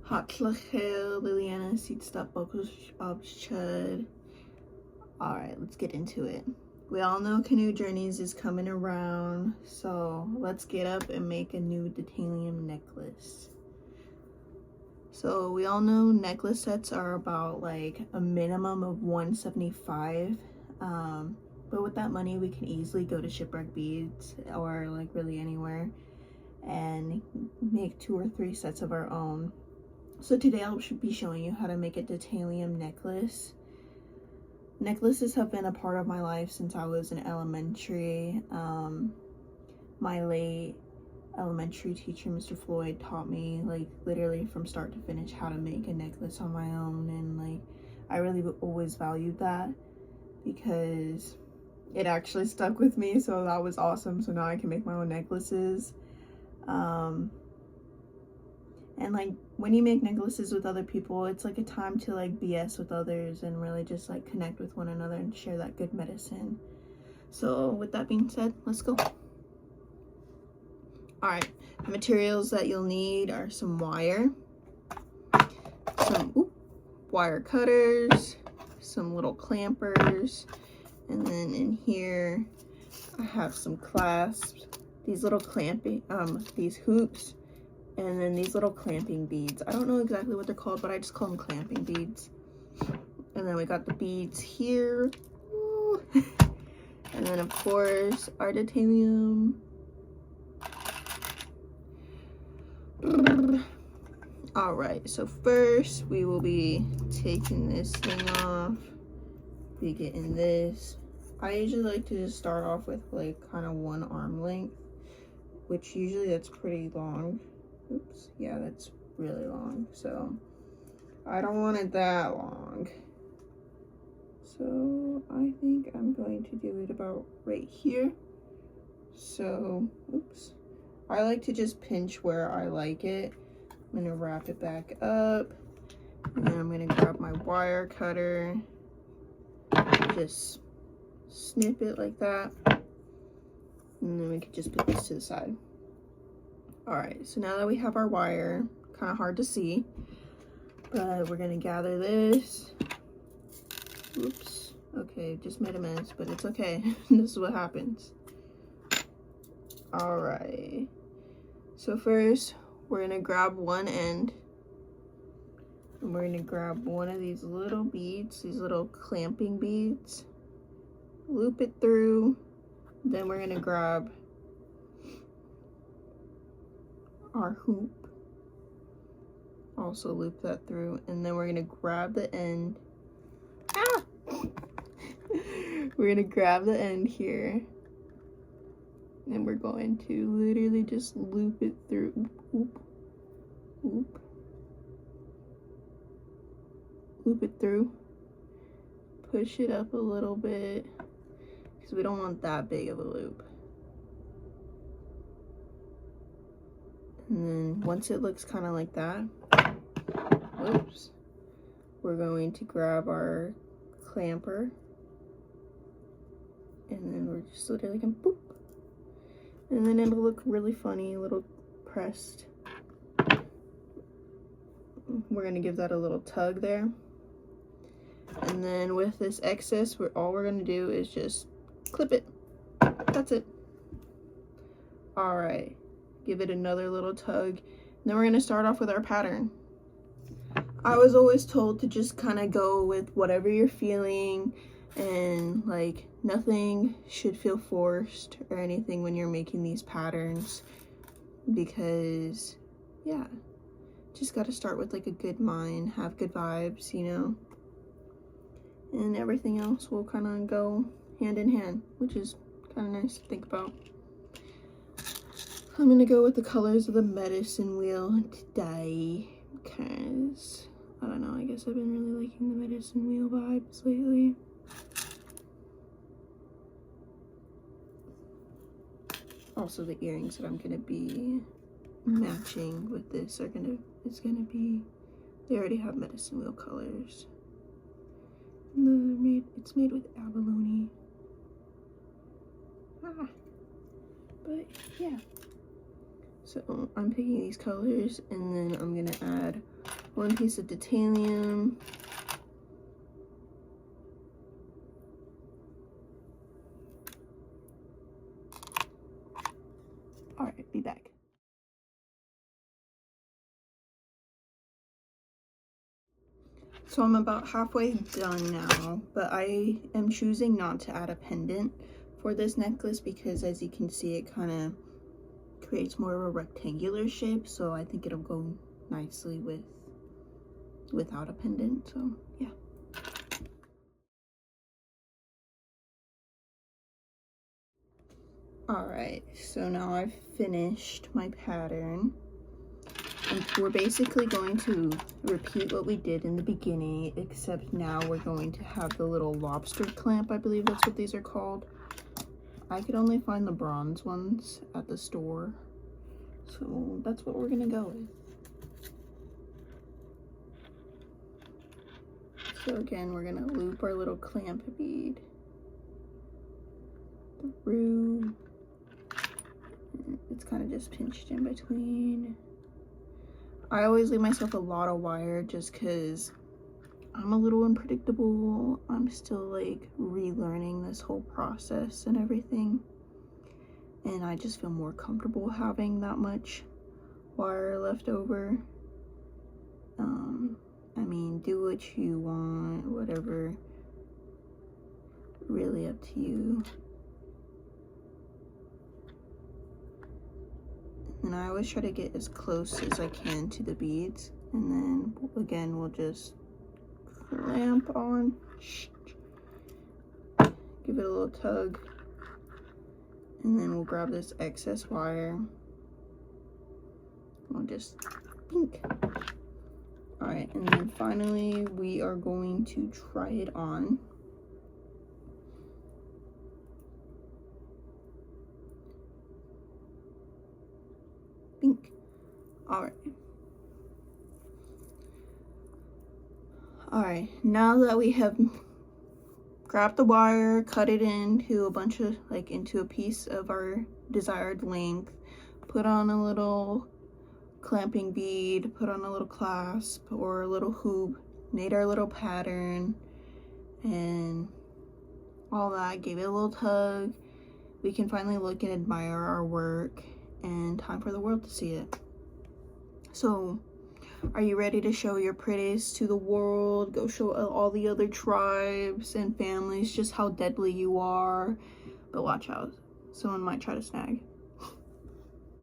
Hartliche Liliana Seedstop Bocos Chud. Alright, let's get into it. We all know Canoe Journeys is coming around, so let's get up and make a new Datalium necklace. So we all know necklace sets are about like a minimum of $175. But with that money, we can easily go to Shipwreck Beads or like really anywhere and make 2 or 3 sets of our own. So today I should be showing you how to make a Datalium necklace. Necklaces have been a part of my life since I was in elementary. My late elementary teacher, Mr. Floyd, taught me like literally from start to finish how to make a necklace on my own, and like I really always valued that because it actually stuck with me, so that was awesome. So now I can make my own necklaces. And like when you make necklaces with other people, it's like a time to like BS with others and really just like connect with one another and share that good medicine. So with that being said, let's go. All right, the materials that you'll need are some wire, some wire cutters, some little clampers, and then in here I have some clasps, these little clamping, these hoops, and then these little clamping beads. I don't know exactly what they're called, but I just call them clamping beads. And then we got the beads here. And then of course our Datalium. All right, so first we will be taking this thing off, be getting this. I usually like to just start off with like kind of 1 arm length, which usually that's pretty long. Oops, yeah, that's really long, so I don't want it that long. So I think I'm going to do it about right here. So, oops. I like to just pinch where I like it. I'm gonna wrap it back up, and then I'm gonna grab my wire cutter, just snip it like that, and then we can just put this to the side. All right, so now that we have our wire, kind of hard to see, but we're gonna gather this. Oops, okay, just made a mess, but it's okay. This is what happens. All right, so first we're gonna grab one end, and we're gonna grab one of these little beads, these little clamping beads, loop it through. Then we're gonna grab our hoop, also loop that through, and then we're gonna grab the end. We're gonna grab the end here, and we're going to literally just loop it through. Oop, oop. Loop it through, push it up a little bit because we don't want that big of a loop. And then once it looks kind of like that, whoops, we're going to grab our clamper, and then we're just literally gonna boop, and then it'll look really funny, a little pressed. We're gonna give that a little tug there, and then with this excess, all we're gonna do is just clip it. That's it. All right, give it another little tug. Then we're gonna start off with our pattern. I was always told to just kind of go with whatever you're feeling, and like nothing should feel forced or anything when you're making these patterns, because yeah, just got to start with like a good mind, have good vibes, you know, and everything else will kind of go hand in hand, which is kind of nice to think about. I'm gonna go with the colors of the medicine wheel today because I don't know, I guess I've been really liking the medicine wheel vibes lately. Also, the earrings that I'm gonna be matching with this are they already have medicine wheel colors. It's made with abalone. But yeah. So I'm picking these colors, and then I'm gonna add 1 piece of Detalium. Alright, be back. So I'm about halfway done now, but I am choosing not to add a pendant for this necklace because, as you can see, it kind of creates more of a rectangular shape, so I think it'll go nicely without a pendant. So yeah. Alright, so now I've finished my pattern, and we're basically going to repeat what we did in the beginning, except now we're going to have the little lobster clamp. I believe that's what these are called. I could only find the bronze ones at the store, so that's what we're gonna go with. So again, we're gonna loop our little clamp bead through. It's kind of just pinched in between. I always leave myself a lot of wire just because I'm a little unpredictable. I'm still like relearning this whole process and everything, and I just feel more comfortable having that much wire left over. I mean, do what you want, whatever, really up to you. And I always try to get as close as I can to the beads, and then again we'll just clamp on, give it a little tug, and then we'll grab this excess wire. We'll just pink. All right, and then finally we are going to try it on. Pink. All right, now that we have grabbed the wire, cut it into a bunch of, like, into a piece of our desired length, put on a little clamping bead, put on a little clasp or a little hoop, made our little pattern and all that, gave it a little tug, we can finally look and admire our work, and time for the world to see it. So are you ready to show your pretties to the world? Go show all the other tribes and families just how deadly you are. But watch out, someone might try to snag.